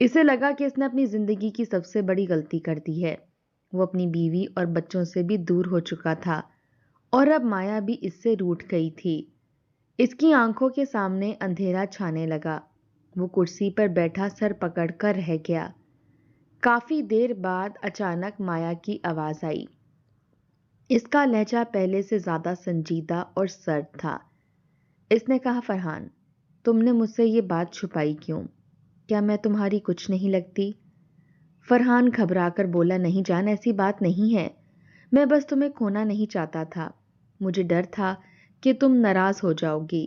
اسے لگا کہ اس نے اپنی زندگی کی سب سے بڑی غلطی کر دی ہے۔ وہ اپنی بیوی اور بچوں سے بھی دور ہو چکا تھا اور اب مایا بھی اس سے روٹھ گئی تھی۔ اس کی آنکھوں کے سامنے اندھیرا چھانے لگا۔ وہ کرسی پر بیٹھا سر پکڑ کر رہ گیا۔ کافی دیر بعد اچانک مایا کی آواز آئی۔ اس کا لہجہ پہلے سے زیادہ سنجیدہ اور سرد تھا۔ اس نے کہا، فرحان، تم نے مجھ سے یہ بات چھپائی کیوں؟ کیا میں تمہاری کچھ نہیں لگتی؟ فرحان گھبرا کر بولا، نہیں جان، ایسی بات نہیں ہے۔ میں بس تمہیں کھونا نہیں چاہتا تھا۔ مجھے ڈر تھا کہ تم ناراض ہو جاؤ گی۔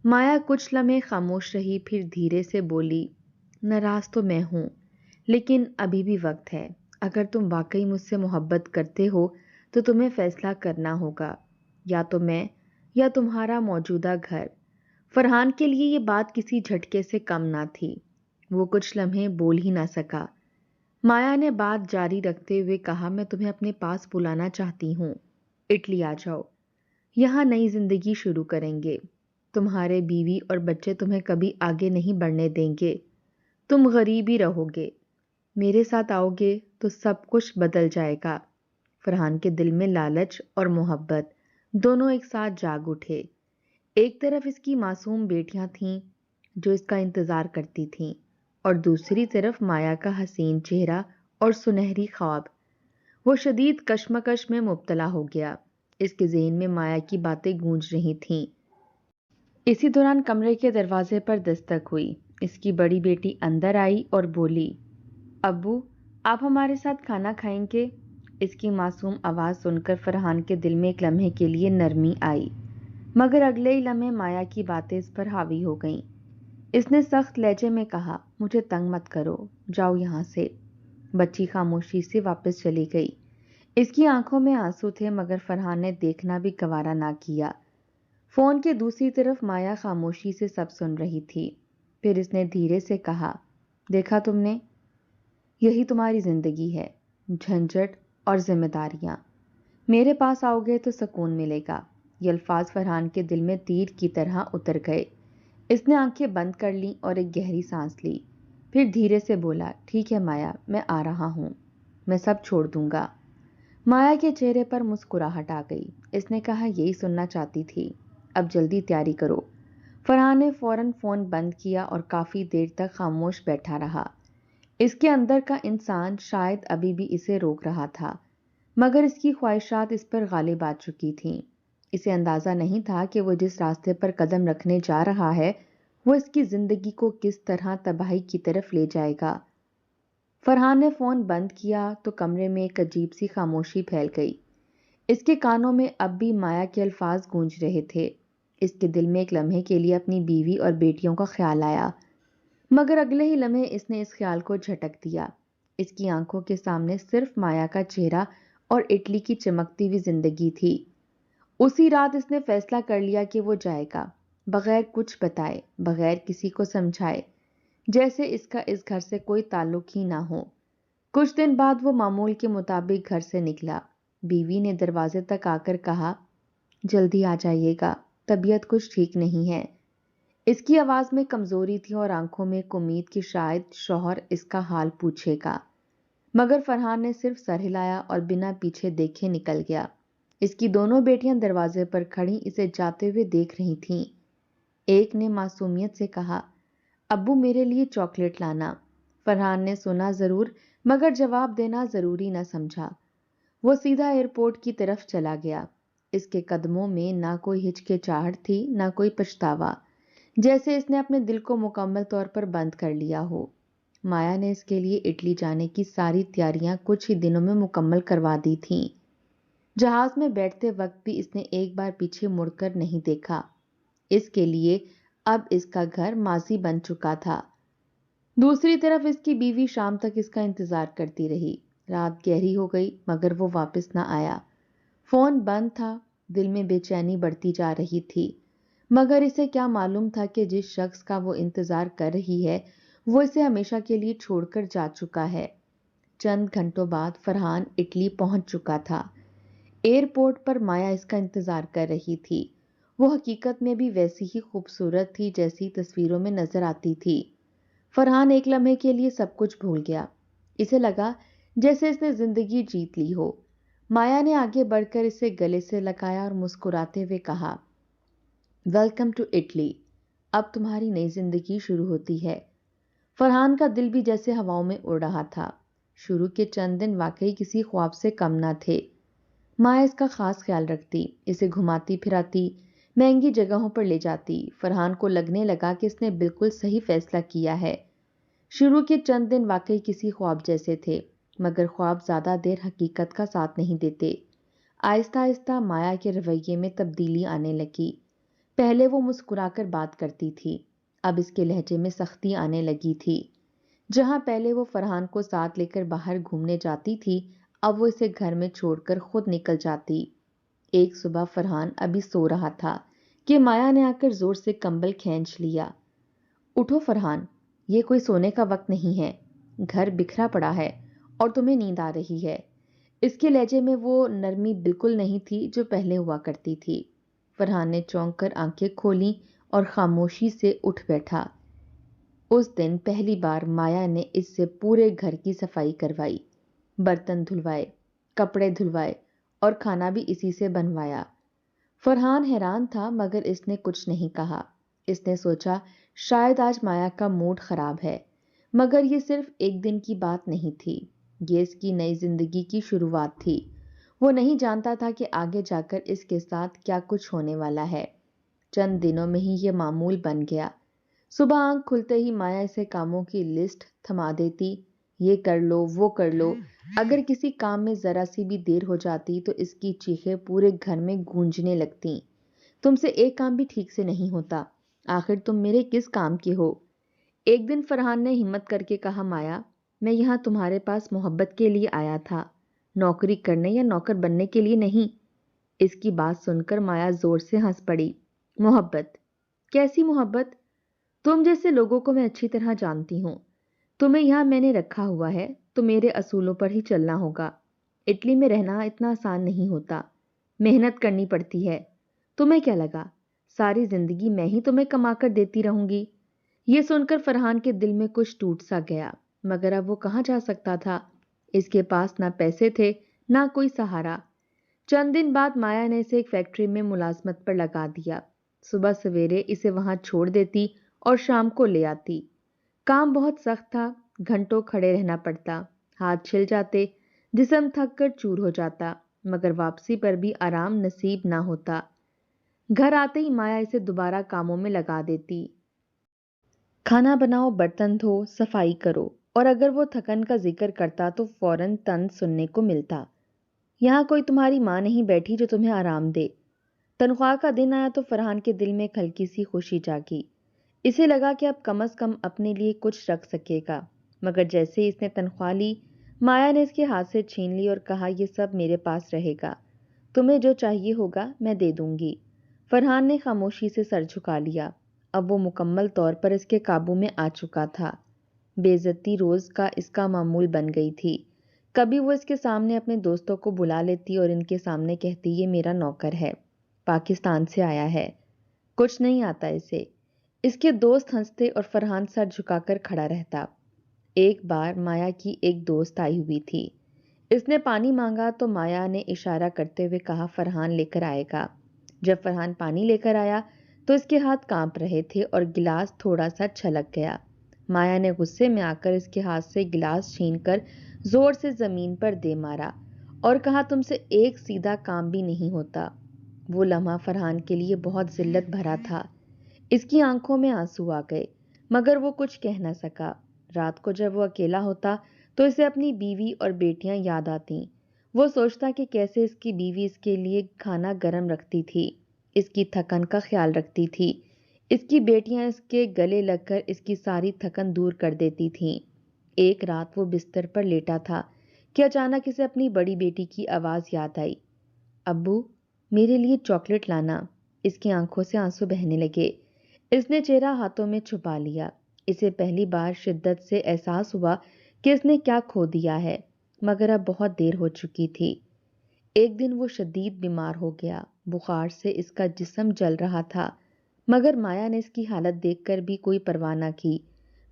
مایا کچھ لمحے خاموش رہی، پھر دھیرے سے بولی، ناراض تو میں ہوں، لیکن ابھی بھی وقت ہے۔ اگر تم واقعی مجھ سے محبت کرتے ہو تو تمہیں فیصلہ کرنا ہوگا، یا تو میں یا تمہارا موجودہ گھر۔ فرحان کے لیے یہ بات کسی جھٹکے سے کم نہ تھی۔ وہ کچھ لمحے بول ہی نہ سکا۔ مایا نے بات جاری رکھتے ہوئے کہا، میں تمہیں اپنے پاس بلانا چاہتی ہوں۔ اٹلی آ جاؤ، یہاں نئی زندگی شروع کریں گے۔ تمہارے بیوی اور بچے تمہیں کبھی آگے نہیں بڑھنے دیں گے۔ تم غریب ہی رہو گے۔ میرے ساتھ آؤ گے تو سب کچھ بدل جائے گا۔ فرحان کے دل میں لالچ اور محبت دونوں ایک ساتھ جاگ اٹھے۔ ایک طرف اس کی معصوم بیٹیاں تھیں جو اس کا انتظار کرتی تھیں، اور دوسری طرف مایا کا حسین چہرہ اور سنہری خواب۔ وہ شدید کشمکش میں مبتلا ہو گیا۔ اس کے ذہن میں مایا کی باتیں گونج رہی تھیں۔ اسی دوران کمرے کے دروازے پر دستک ہوئی۔ اس کی بڑی بیٹی اندر آئی اور بولی، ابو، آپ ہمارے ساتھ کھانا کھائیں گے؟ اس کی معصوم آواز سن کر فرحان کے دل میں ایک لمحے کے لیے نرمی آئی، مگر اگلے ہی لمحے مایا کی باتیں اس پر حاوی ہو گئیں۔ اس نے سخت لہجے میں کہا، مجھے تنگ مت کرو، جاؤ یہاں سے۔ بچی خاموشی سے واپس چلی گئی۔ اس کی آنکھوں میں آنسو تھے، مگر فرحان نے دیکھنا بھی گوارا نہ کیا۔ فون کے دوسری طرف مایا خاموشی سے سب سن رہی تھی۔ پھر اس نے دھیرے سے کہا، دیکھا تم نے، یہی تمہاری زندگی ہے، جھنجھٹ اور ذمہ داریاں۔ میرے پاس آؤ گے تو سکون ملے گا۔ یہ الفاظ فرحان کے دل میں تیر کی طرح اتر گئے۔ اس نے آنکھیں بند کر لیں اور ایک گہری سانس لی، پھر دھیرے سے بولا، ٹھیک ہے مایا، میں آ رہا ہوں، میں سب چھوڑ دوں گا۔ مایا کے چہرے پر مسکراہٹ آ گئی۔ اس نے کہا، یہی سننا چاہتی تھی، اب جلدی تیاری کرو۔ فرحان نے فوراً فون بند کیا اور کافی دیر تک خاموش بیٹھا رہا۔ اس کے اندر کا انسان شاید ابھی بھی اسے روک رہا تھا، مگر اس کی خواہشات اس پر غالب آ چکی تھیں۔ اسے اندازہ نہیں تھا کہ وہ جس راستے پر قدم رکھنے جا رہا ہے وہ اس کی زندگی کو کس طرح تباہی کی طرف لے جائے گا۔ فرحان نے فون بند کیا تو کمرے میں ایک عجیب سی خاموشی پھیل گئی۔ اس کے کانوں میں اب بھی مایا کے الفاظ گونج رہے تھے۔ اس کے دل میں ایک لمحے کے لیے اپنی بیوی اور بیٹیوں کا خیال آیا، مگر اگلے ہی لمحے اس نے اس خیال کو جھٹک دیا۔ اس کی آنکھوں کے سامنے صرف مایا کا چہرہ اور اٹلی کی چمکتی ہوئی زندگی تھی۔ اسی رات اس نے فیصلہ کر لیا کہ وہ جائے گا، بغیر کچھ بتائے، بغیر کسی کو سمجھائے، جیسے اس کا اس گھر سے کوئی تعلق ہی نہ ہو۔ کچھ دن بعد وہ معمول کے مطابق گھر سے نکلا۔ بیوی نے دروازے تک آ کر کہا، جلدی آ جائیے گا، طبیعت کچھ ٹھیک نہیں ہے۔ اس کی آواز میں کمزوری تھی اور آنکھوں میں ایک امید کہ شاید شوہر اس کا حال پوچھے گا، مگر فرحان نے صرف سر ہلایا اور بنا پیچھے دیکھے نکل گیا۔ اس کی دونوں بیٹیاں دروازے پر کھڑی اسے جاتے ہوئے دیکھ رہی تھیں۔ ایک نے معصومیت سے کہا، ابو میرے لیے چاکلیٹ لانا۔ فرحان نے سنا ضرور، مگر جواب دینا ضروری نہ سمجھا۔ وہ سیدھا ایئرپورٹ کی طرف چلا گیا۔ اس کے قدموں میں نہ کوئی ہچکچاہٹ تھی، نہ کوئی پچھتاوا، جیسے اس نے اپنے دل کو مکمل طور پر بند کر لیا ہو۔ مایا نے اس کے لیے اٹلی جانے کی ساری تیاریاں کچھ ہی دنوں میں مکمل کروا دی تھیں۔ جہاز میں بیٹھتے وقت بھی اس نے ایک بار پیچھے مڑ کر نہیں دیکھا۔ اس کے لیے اب اس کا گھر ماضی بن چکا تھا۔ دوسری طرف اس کی بیوی شام تک اس کا انتظار کرتی رہی۔ رات گہری ہو گئی مگر وہ واپس نہ آیا۔ فون بند تھا، دل میں بے چینی بڑھتی جا رہی تھی، مگر اسے کیا معلوم تھا کہ جس شخص کا وہ انتظار کر رہی ہے وہ اسے ہمیشہ کے لیے چھوڑ کر جا چکا ہے۔ چند گھنٹوں بعد فرحان اٹلی پہنچ چکا تھا۔ ایئرپورٹ پر مایا اس کا انتظار کر رہی تھی۔ وہ حقیقت میں بھی ویسی ہی خوبصورت تھی جیسی تصویروں میں نظر آتی تھی۔ فرحان ایک لمحے کے لیے سب کچھ بھول گیا. اسے لگا جیسے اس نے زندگی جیت لی ہو. مایا نے آگے بڑھ کر اسے گلے سے لگایا اور مسکراتے ہوئے کہا، ویلکم ٹو اٹلی. اب تمہاری نئی زندگی شروع ہوتی ہے. فرحان کا دل بھی جیسے ہواؤں میں اڑ رہا تھا. شروع کے چند دن واقعی کسی خواب سے کم نہ تھے. مایا اس کا خاص خیال رکھتی، اسے گھماتی پھراتی، مہنگی جگہوں پر لے جاتی. فرحان کو لگنے لگا کہ اس نے بالکل صحیح فیصلہ کیا ہے. شروع کے چند دن واقعی کسی خواب جیسے تھے، مگر خواب زیادہ دیر حقیقت کا ساتھ نہیں دیتے. آہستہ آہستہ مایا کے رویے میں تبدیلی آنے لگی. پہلے وہ مسکرا کر بات کرتی تھی، اب اس کے لہجے میں سختی آنے لگی تھی. جہاں پہلے وہ فرحان کو ساتھ لے کر باہر گھومنے جاتی تھی، اب وہ اسے گھر میں چھوڑ کر خود نکل جاتی. ایک صبح فرحان ابھی سو رہا تھا کہ مایا نے آ کر زور سے کمبل کھینچ لیا. اٹھو فرحان، یہ کوئی سونے کا وقت نہیں ہے. گھر بکھرا پڑا ہے اور تمہیں نیند آ رہی ہے. اس کے لہجے میں وہ نرمی بالکل نہیں تھی جو پہلے ہوا کرتی تھی. فرحان نے چونک کر آنکھیں کھولیں اور خاموشی سے اٹھ بیٹھا. اس دن پہلی بار مایا نے اس سے پورے گھر کی صفائی کروائی. برتن دھلوائے، کپڑے دھلوائے اور کھانا بھی اسی سے بنوایا. فرحان حیران تھا مگر اس نے کچھ نہیں کہا. اس نے سوچا شاید آج مایا کا موڈ خراب ہے، مگر یہ صرف ایک دن کی بات نہیں تھی. یہ اس کی نئی زندگی کی شروعات تھی. وہ نہیں جانتا تھا کہ آگے جا کر اس کے ساتھ کیا کچھ ہونے والا ہے. چند دنوں میں ہی یہ معمول بن گیا. صبح آنکھ کھلتے ہی مایا اسے کاموں کی لسٹ تھما دیتی. یہ کر لو، وہ کر لو. اگر کسی کام میں ذرا سی بھی دیر ہو جاتی تو اس کی چیخیں پورے گھر میں گونجنے لگتیں. تم سے ایک کام بھی ٹھیک سے نہیں ہوتا، آخر تم میرے کس کام کی ہو؟ ایک دن فرحان نے ہمت کر کے کہا، مایا میں یہاں تمہارے پاس محبت کے لیے آیا تھا، نوکری کرنے یا نوکر بننے کے لیے نہیں. اس کی بات سن کر مایا زور سے ہنس پڑی. محبت؟ کیسی محبت؟ تم جیسے لوگوں کو میں اچھی طرح جانتی ہوں. تمہیں یہاں میں نے رکھا ہوا ہے تو میرے اصولوں پر ہی چلنا ہوگا. اٹلی میں رہنا اتنا آسان نہیں ہوتا، محنت کرنی پڑتی ہے. تمہیں کیا لگا ساری زندگی میں ہی تمہیں کما کر دیتی رہوں گی؟ یہ سن کر فرحان کے دل میں کچھ ٹوٹ سا گیا، مگر اب وہ کہاں جا سکتا تھا؟ اس کے پاس نہ پیسے تھے نہ کوئی سہارا. چند دن بعد مایا نے اسے ایک فیکٹری میں ملازمت پر لگا دیا. صبح سویرے اسے وہاں چھوڑ دیتی اور شام کو لے آتی. کام بہت سخت تھا، گھنٹوں کھڑے رہنا پڑتا، ہاتھ چھل جاتے، جسم تھک کر چور ہو جاتا، مگر واپسی پر بھی آرام نصیب نہ ہوتا. گھر آتے ہی مایا اسے دوبارہ کاموں میں لگا دیتی. کھانا بناؤ، برتن دھو، صفائی کرو، اور اگر وہ تھکن کا ذکر کرتا تو فوراً طنز سننے کو ملتا. یہاں کوئی تمہاری ماں نہیں بیٹھی جو تمہیں آرام دے. تنخواہ کا دن آیا تو فرحان کے دل میں ایک ہلکی سی خوشی جاگی. اسے لگا کہ اب کم از کم اپنے لیے کچھ رکھ سکے گا. مگر جیسے ہی اس نے تنخواہ لی، مایا نے اس کے ہاتھ سے چھین لی اور کہا، یہ سب میرے پاس رہے گا، تمہیں جو چاہیے ہوگا میں دے دوں گی. فرحان نے خاموشی سے سر جھکا لیا. اب وہ مکمل طور پر اس کے قابو میں آ چکا تھا. بے عزتی روز کا اس کا معمول بن گئی تھی. کبھی وہ اس کے سامنے اپنے دوستوں کو بلا لیتی اور ان کے سامنے کہتی، یہ میرا نوکر ہے، پاکستان سے آیا ہے، کچھ نہیں آتا اسے. اس کے دوست ہنستے اور فرحان سر جھکا کر کھڑا رہتا. ایک بار مایا کی ایک دوست آئی ہوئی تھی. اس نے پانی مانگا تو مایا نے اشارہ کرتے ہوئے کہا، فرحان لے کر آئے گا. جب فرحان پانی لے کر آیا تو اس کے ہاتھ کانپ رہے تھے اور گلاس تھوڑا سا چھلک گیا. مایا نے غصے میں آ کر اس کے ہاتھ سے گلاس چھین کر زور سے زمین پر دے مارا اور کہا، تم سے ایک سیدھا کام بھی نہیں ہوتا. وہ لمحہ فرحان کے لیے بہت ذلت بھرا تھا. اس کی آنکھوں میں آنسو آ گئے، مگر وہ کچھ کہہ نہ سکا. رات کو جب وہ اکیلا ہوتا تو اسے اپنی بیوی اور بیٹیاں یاد آتیں. وہ سوچتا کہ کیسے اس کی بیوی اس کے لیے کھانا گرم رکھتی تھی، اس کی تھکن کا خیال رکھتی تھی. اس کی بیٹیاں اس کے گلے لگ کر اس کی ساری تھکن دور کر دیتی تھیں. ایک رات وہ بستر پر لیٹا تھا کہ اچانک اسے اپنی بڑی بیٹی کی آواز یاد آئی، ابو میرے لیے چاکلیٹ لانا. اس کی آنکھوں سے آنسو بہنے لگے. اس نے چہرہ ہاتھوں میں چھپا لیا. اسے پہلی بار شدت سے احساس ہوا کہ اس نے کیا کھو دیا ہے، مگر اب بہت دیر ہو چکی تھی. ایک دن وہ شدید بیمار ہو گیا. بخار سے اس کا جسم جل رہا تھا، مگر مایا نے اس کی حالت دیکھ کر بھی کوئی پرواہ نہ کی.